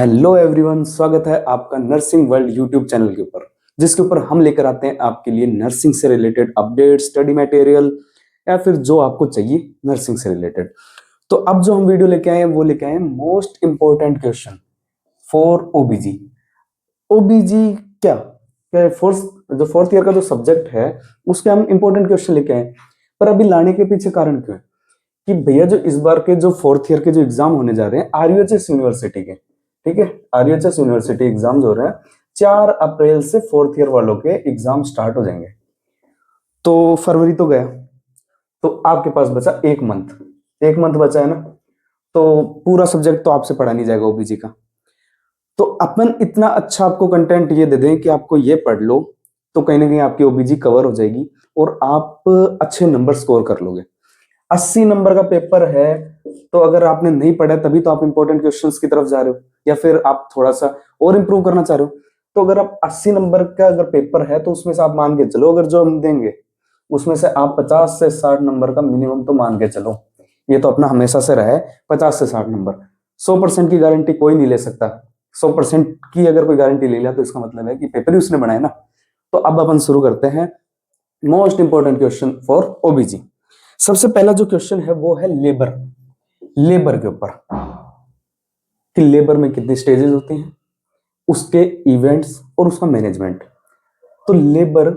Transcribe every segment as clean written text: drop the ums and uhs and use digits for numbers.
Hello everyone, स्वागत है आपका नर्सिंग वर्ल्ड यूट्यूब चैनल के ऊपर, जिसके ऊपर हम लेकर आते हैं आपके लिए नर्सिंग से रिलेटेड अपडेट, स्टडी मटेरियल या फिर जो आपको चाहिए नर्सिंग से रिलेटेड। तो अब जो हम वीडियो लेके आए हैं वो लेके आए हैं मोस्ट इंपॉर्टेंट क्वेश्चन फॉर ओबीजी। ओबीजी क्या क्या फोर्थ ईयर का जो सब्जेक्ट है उसके हम इंपॉर्टेंट क्वेश्चन लेके आए। पर अभी लाने के पीछे कारण क्यों है कि भैया जो इस बार के जो फोर्थ ईयर के जो एग्जाम होने जा रहे हैं आरयूएचएस यूनिवर्सिटी के, ठीक है, आरयूएचएस यूनिवर्सिटी एग्जाम्स हो रहे हैं 4 अप्रैल से फोर्थ ईयर वालों के एग्जाम स्टार्ट हो जाएंगे। तो फरवरी तो गया, तो आपके पास बचा एक मंथ बचा है ना। तो पूरा सब्जेक्ट तो आपसे पढ़ा नहीं जाएगा ओबीजी का। तो अपन इतना अच्छा आपको कंटेंट ये दे दें कि आपको ये पढ़ लो तो कहीं ना कहीं आपकी ओबीजी कवर हो जाएगी और आप अच्छे नंबर स्कोर कर लोगे। 80 नंबर का पेपर है, तो अगर आपने नहीं पढ़ा तभी तो आप इंपॉर्टेंट क्वेश्चंस की तरफ जा रहे हो या फिर आप थोड़ा सा और इंप्रूव करना चाह रहे हो। तो अगर आप 80 नंबर का अगर पेपर है तो उसमें से आप मान के चलो, अगर जो हम देंगे उसमें से आप 50 से 60 नंबर का मिनिमम तो मान के चलो। ये तो अपना हमेशा से रहा है 50 से 60 नंबर। 100% की गारंटी कोई नहीं ले सकता। 100% की अगर कोई गारंटी ले लिया तो इसका मतलब है कि पेपर ही उसने बनाया ना। तो अब अपन शुरू करते हैं मोस्ट इंपॉर्टेंट क्वेश्चन फॉर ओबीजी। सबसे पहला जो क्वेश्चन है वो है लेबर के ऊपर कि लेबर में कितनी स्टेजेस होती हैं, उसके इवेंट्स और उसका मैनेजमेंट। तो लेबर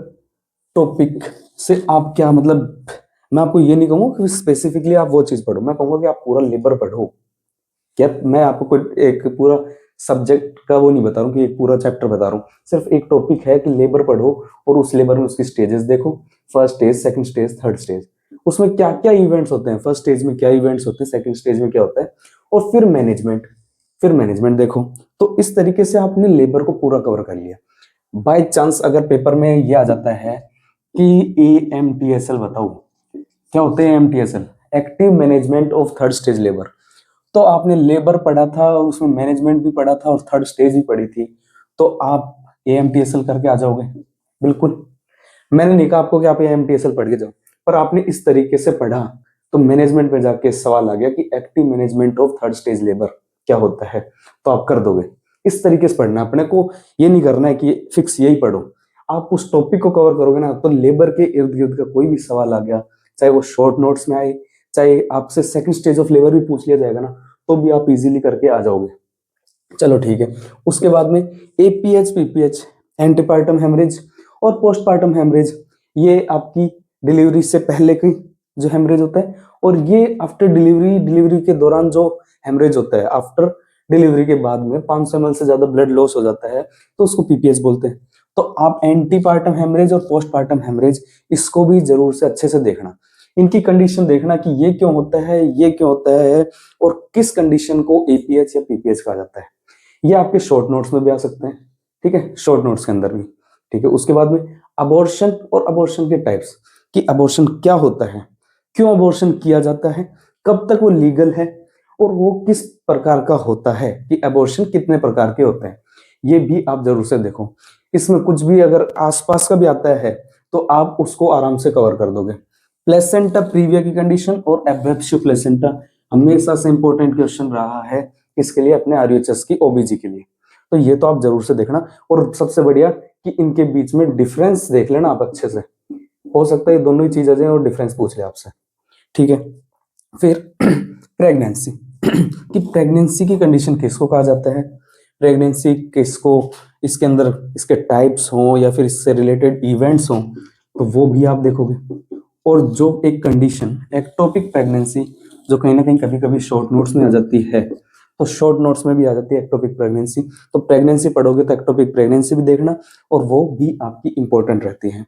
टॉपिक से आप क्या मतलब, मैं आपको ये नहीं कहूंगा कि स्पेसिफिकली आप वो चीज पढ़ो, मैं कहूंगा कि आप पूरा लेबर पढ़ो। क्या मैं आपको कोई एक पूरा सब्जेक्ट का वो नहीं बता रहा हूँ कि एक पूरा चैप्टर बता रहा हूँ, सिर्फ एक टॉपिक है कि लेबर पढ़ो और उस लेबर में उसकी स्टेजेस देखो। First stage, second stage, third stage, उसमें क्या क्या इवेंट्स होते हैं, फर्स्ट स्टेज में क्या इवेंट्स होते हैं, सेकंड स्टेज में क्या होता है, और फिर मैनेजमेंट देखो। तो इस तरीके से आपने लेबर को पूरा कवर कर लिया। बाय चांस अगर पेपर में ये आ जाता है कि एएमटीएसएल बताओ, क्या होते हैं AMTSL, active management of third stage labour. तो आपने लेबर पढ़ा था, उसमें मैनेजमेंट भी पढ़ा था और थर्ड स्टेज भी पढ़ी थी, तो आप एएमटीएसएल करके आ जाओगे। बिल्कुल, मैंने नहीं कहा आपको कि आप एएमटीएसएल पढ़ के जाओ, पर आपने इस तरीके से पढ़ा तो मैनेजमेंट में जाके सवाल आ गया कि active management of third stage labour क्या होता है, तो आप कर दोगे। इस तरीके से पढ़ना, अपने को ये नहीं करना है कि फिक्स यही पढ़ो। आप उस टॉपिक को कवर करोगे ना, तो लेबर के इर्द गिर्द का कोई भी सवाल आ गया, चाहे वो शॉर्ट नोट्स में आए, चाहे आपसे सेकंड स्टेज ऑफ लेबर भी पूछ लिया जाएगा ना, तो भी आप इजीली करके आ जाओगे। चलो ठीक है। उसके बाद में एपीएच, पीपीएच, एंटीपार्टम हेमरेज और पोस्टपार्टम हेमरेज, ये आपकी डिलीवरी से पहले की जो हेमरेज होता है, और ये आफ्टर डिलीवरी के दौरान जो हेमरेज होता है, आफ्टर डिलीवरी के बाद में 500 ml से ज्यादा ब्लड लॉस हो जाता है तो उसको पीपीएच बोलते हैं। तो आप एंटीपार्टम हेमरेज और पोस्टपार्टम हेमरेज इसको भी जरूर से अच्छे से देखना, इनकी कंडीशन देखना कि ये क्यों होता है, ये क्यों होता है, और किस कंडीशन को एपीएच या पीपीएच कहा जाता है। ये आपके शॉर्ट नोट्स में भी आ सकते हैं, ठीक है, शॉर्ट नोट्स के अंदर भी, ठीक है। उसके बाद में अबॉर्शन और अबॉर्शन के टाइप्स, कि अबॉर्शन क्या होता है, क्यों अबॉर्शन किया जाता है, कब तक वो लीगल है, और वो किस प्रकार का होता है, कि अबॉर्शन कितने प्रकार के होते हैं, ये भी आप जरूर से देखो। इसमें कुछ भी अगर आसपास का भी आता है तो आप उसको आराम से कवर कर दोगे। प्लेसेंटा प्रीविया की कंडीशन और एब्रेप्शियो प्लेसेंटा हमेशा से इंपॉर्टेंट क्वेश्चन रहा है इसके लिए, अपने आरयूएचएस की ओबीजी के लिए। तो ये तो आप जरूर से देखना, और सबसे बढ़िया कि इनके बीच में डिफरेंस देख लेना आप अच्छे से। हो सकता है ये दोनों ही चीज आ जाए और डिफरेंस पूछ ले आपसे, ठीक है। फिर प्रेगनेंसी कि प्रेगनेंसी की कंडीशन किसको कहा जाता है, प्रेगनेंसी किसको, इसके अंदर इसके टाइप्स हो या फिर इससे रिलेटेड इवेंट्स हो, तो वो भी आप देखोगे। और जो एक कंडीशन एक्टोपिक प्रेगनेंसी, जो कहीं ना कहीं कभी कभी शॉर्ट नोट्स में आ जाती है, तो शॉर्ट नोट्स में भी आ जाती है एक्टोपिक प्रेगनेंसी, तो प्रेगनेंसी पढ़ोगे तो एक्टोपिक प्रेगनेंसी भी देखना, और वो भी आपकी इंपॉर्टेंट रहती है।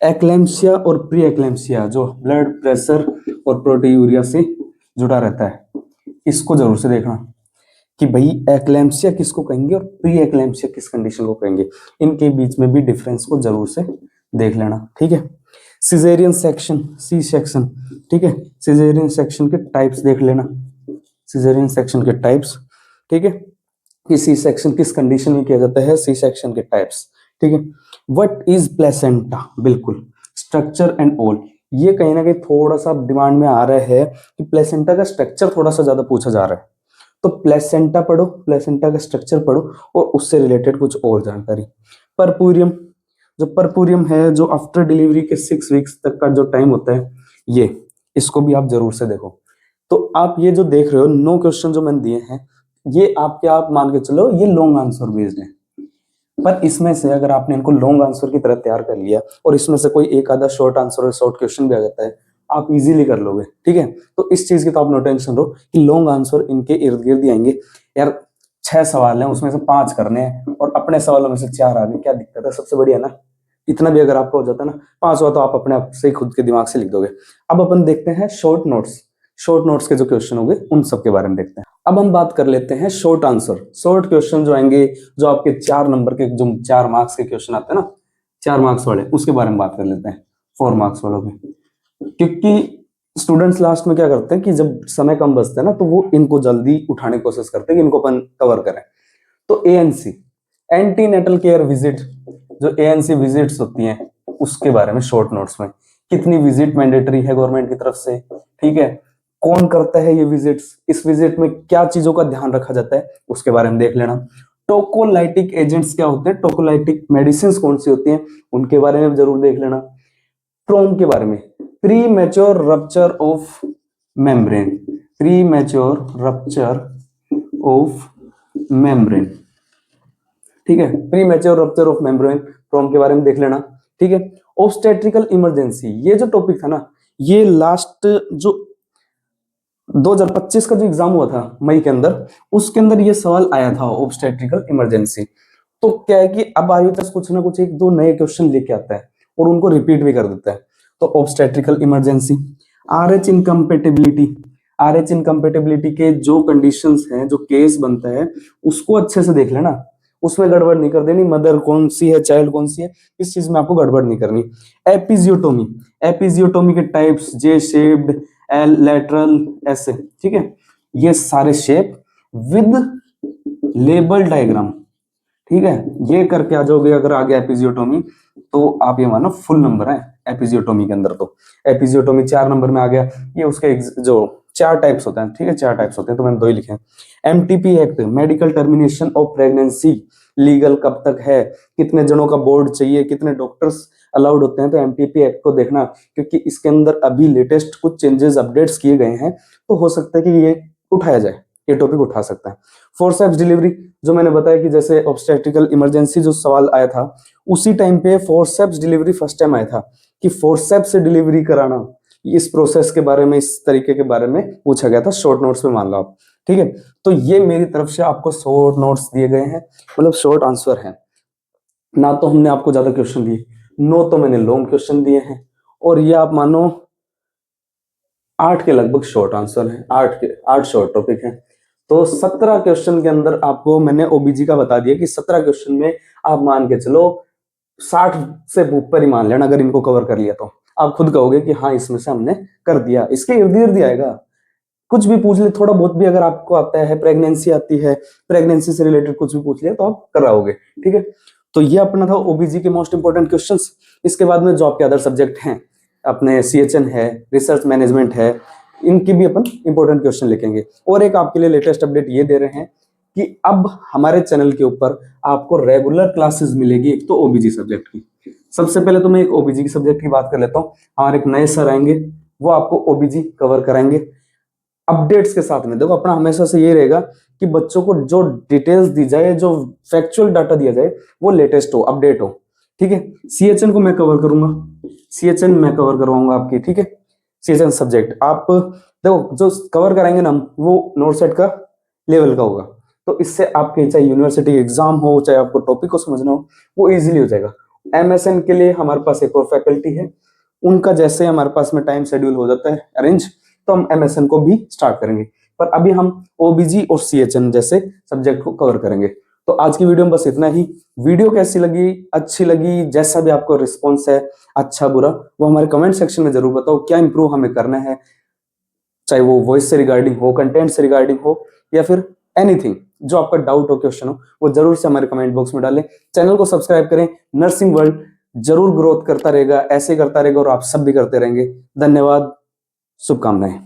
एक्लेम्सिया और प्री एक्लेम्सिया, जो ब्लड प्रेशर और प्रोटीयूरिया से जुड़ा रहता है, इसको जरूर से देखना कि भाई एक्लेम्सिया किसको कहेंगे और प्री एक्लेम्सिया किस कंडीशन को कहेंगे। इनके बीच में भी डिफरेंस को जरूर से देख लेना, ठीक है। सिजेरियन सेक्शन, सी सेक्शन, ठीक है, सिजेरियन सेक्शन के टाइप्स देख लेना, सिजेरियन सेक्शन के टाइप्स, ठीक है, कि सी सेक्शन किस कंडीशन में किया जाता है, सी सेक्शन के टाइप्स, ठीक है। व्हाट इज प्लेसेंटा, बिल्कुल, स्ट्रक्चर एंड ऑल, ये कहीं ना कहीं थोड़ा सा डिमांड में आ रहा है कि प्लेसेंटा का स्ट्रक्चर थोड़ा सा ज्यादा पूछा जा रहा है, तो प्लेसेंटा पढ़ो, प्लेसेंटा का स्ट्रक्चर पढ़ो और उससे रिलेटेड कुछ और जानकारी। परपूरियम, जो परपूरियम है, जो आफ्टर डिलीवरी के 6 वीक्स तक का जो टाइम होता है, ये इसको भी आप जरूर से देखो। तो आप ये जो देख रहे हो 9 क्वेश्चन जो मैंने दिए हैं, ये आपके, आप मान के चलो ये लॉन्ग आंसर बेस्ड है, पर इसमें से अगर आपने इनको लॉन्ग आंसर की तरह तैयार कर लिया और इसमें से कोई एक आधा शॉर्ट आंसर और शॉर्ट क्वेश्चन भी आ जाता है, आप इजीली कर लोगे। ठीक है, तो इस चीज की तो आप नो टेंशन रहो कि लॉन्ग आंसर इनके इर्द गिर्द ही आएंगे। यार 6 सवाल हैं, उसमें से 5 करने हैं और अपने सवालों में से 4 आ गए, क्या दिक्कत है? सबसे बढ़िया ना, इतना भी अगर आपको हो जाता ना 5 हुआ तो आप अपने आप से खुद के दिमाग से लिख दोगे। अब अपन देखते हैं शॉर्ट नोट्स, शॉर्ट नोट्स के जो क्वेश्चन होंगे उन सब के बारे में देखते हैं। अब हम बात कर लेते हैं शॉर्ट आंसर, शॉर्ट क्वेश्चन जो आएंगे, जो आपके 4 नंबर के, जो 4 मार्क्स के क्वेश्चन आते हैं ना, 4 मार्क्स वाले, उसके बारे में बात कर लेते हैं, 4 मार्क्स वालों के। क्योंकि स्टूडेंट्स लास्ट में क्या करते हैं कि जब समय कम बचता है ना, तो वो इनको जल्दी उठाने की कोशिश करते हैं कि इनको अपन कवर करें। तो ANC, anti natal care visit, जो एएनसी विजिट्स होती हैं उसके बारे में शॉर्ट नोट्स में, कितनी विजिट मैंडेटरी है गवर्नमेंट की तरफ से, ठीक है, कौन करता है ये विजिट्स, इस विजिट में क्या चीजों का ध्यान रखा जाता है, उसके बारे में देख लेना। टोकोलाइटिक एजेंट्स क्या होते हैं, टोकोलाइटिक मेडिसिन कौन सी होती हैं, उनके बारे में जरूर देख लेना। ट्रोम के बारे में, premature rupture of membrane, premature rupture of membrane, ठीक है, premature rupture of membrane, ट्रोम के बारे में देख लेना। ठीक है, ऑब्स्टेट्रिकल इमरजेंसी, ये जो टॉपिक था ना, ये लास्ट जो 2025 का जो एग्जाम हुआ था मई के अंदर, उसके अंदर ये सवाल आया था, ऑब्स्टेट्रिकल इमरजेंसी। तो क्या है कि अब आईएएस कुछ ना कुछ 1-2 नए क्वेश्चन लेके आता है और उनको रिपीट भी कर देता है। तो obstetrical emergency, RH incompatibility, RH incompatibility के जो कंडीशंस हैं, जो केस बनता है, उसको अच्छे से देख लेना, उसमें गड़बड़ नहीं कर देनी, मदर कौन सी है, चाइल्ड कौन सी है, इस चीज में आपको गड़बड़ नहीं करनी। एपिजियोटोमी, एपिजियोटोमी के टाइप्स, जे शेप्ड, एल लैटरल, ऐसे, ठीक है, ये सारे शेप विद लेबल डायग्राम, ठीक है, ये करके आ जाओगे। अगर आ गया एपिजियोटोमी तो आप ये मानो फुल नंबर है एपिजियोटोमी के अंदर। तो एपिजियोटोमी 4 नंबर में आ गया, ये उसके जो 4 टाइप्स होते हैं, ठीक है, 4 टाइप्स होते हैं, तो मैंने 2 ही लिखे हैं। MTP act, medical termination of pregnancy, legal कब तक है, कितने जनों का बोर्ड चाहिए, कितने डॉक्टर्स अलाउड होते हैं, तो एमटीपी एक्ट को देखना, क्योंकि इसके अंदर अभी लेटेस्ट कुछ चेंजेस अपडेट्स किए गए हैं, तो हो सकता है कि ये उठाया जाए, ये टॉपिक उठा सकता है। फोर्सेप्स डिलीवरी, जो मैंने बताया कि जैसे ऑब्स्टेट्रिकल इमरजेंसी जो सवाल आया था, उसी टाइम पे फोर्सेप्स डिलीवरी फर्स्ट टाइम आया था, कि फोर्सेप्स से डिलीवरी कराना, इस प्रोसेस के बारे में, इस तरीके के बारे में पूछा गया था शॉर्ट नोट्स में, मान लो आप। ठीक है, तो ये मेरी तरफ से आपको शॉर्ट नोट्स दिए गए हैं, मतलब शॉर्ट आंसर है ना, तो हमने आपको ज्यादा क्वेश्चन दिए, 9 तो मैंने लॉन्ग क्वेश्चन दिए हैं, और ये आप मानो 8 के लगभग शॉर्ट आंसर हैं, 8 शॉर्ट टॉपिक हैं। तो 17 क्वेश्चन के अंदर आपको मैंने ओबीजी का बता दिया कि 17 क्वेश्चन में आप मान के चलो 60 से ऊपर ही मान लेना, अगर इनको कवर कर लिया तो आप खुद कहोगे कि हाँ इसमें से हमने कर दिया। इसके इर्द गिर्द आएगा, कुछ भी पूछ ले, थोड़ा बहुत भी अगर आपको आता है, प्रेगनेंसी आती है, प्रेगनेंसी से रिलेटेड कुछ भी पूछ लिया तो आप कराओगे। ठीक है, तो ये अपना था ओबीजी के मोस्ट इंपोर्टेंट क्वेश्चंस। इसके बाद में जो आपके अदर सब्जेक्ट हैं, अपने सीएचएन है, रिसर्च मैनेजमेंट है, इनकी भी अपन इंपॉर्टेंट क्वेश्चन लिखेंगे। और एक आपके लिए लेटेस्ट अपडेट ये दे रहे हैं कि अब हमारे चैनल के ऊपर आपको रेगुलर क्लासेस मिलेगी, एक तो ओबीजी सब्जेक्ट की। सबसे पहले तो मैं एक ओबीजी की सब्जेक्ट की बात कर लेता हूँ। हमारे एक नए सर आएंगे, वो आपको ओबीजी कवर कराएंगे अपडेट्स के साथ में। देखो अपना हमेशा से ये रहेगा कि बच्चों को जो डिटेल्स दी जाए, जो फैक्चुअल डाटा दिया जाए, वो लेटेस्ट हो, अपडेट हो। ठीक है, सीएचएन को मैं कवर करूंगा, सीएचएन मैं कवर करवाऊंगा आपकी। ठीक है, सीएचएन सब्जेक्ट आप देखो जो कवर कराएंगे ना, वो नोट सेट का लेवल का होगा, तो इससे आपके चाहे यूनिवर्सिटी एग्जाम हो, चाहे आपको टॉपिक को समझना हो, वो इजीली हो जाएगा। एमएसएन के लिए हमारे पास एक और फैकल्टी है, उनका जैसे हमारे पास में टाइम शेड्यूल हो जाता है अरेंज, तो हम एमएसएन को भी स्टार्ट करेंगे। पर अभी हम ओबीजी और सीएचएन जैसे सब्जेक्ट को कवर करेंगे। तो आज की वीडियो में बस इतना ही। वीडियो कैसी लगी, अच्छी लगी, जैसा भी आपको रिस्पॉन्स है, अच्छा बुरा, वो हमारे कमेंट सेक्शन में जरूर बताओ। क्या इंप्रूव हमें करना है, चाहे वो वॉइस से रिगार्डिंग हो, कंटेंट से रिगार्डिंग हो, या फिर एनीथिंग जो आपका डाउट हो, क्वेश्चन हो, वो जरूर से हमारे कमेंट बॉक्स में डालें। चैनल को सब्सक्राइब करें। नर्सिंग वर्ल्ड जरूर ग्रोथ करता रहेगा, ऐसे करता रहेगा और आप सब भी करते रहेंगे। धन्यवाद, शुभकामनाएं।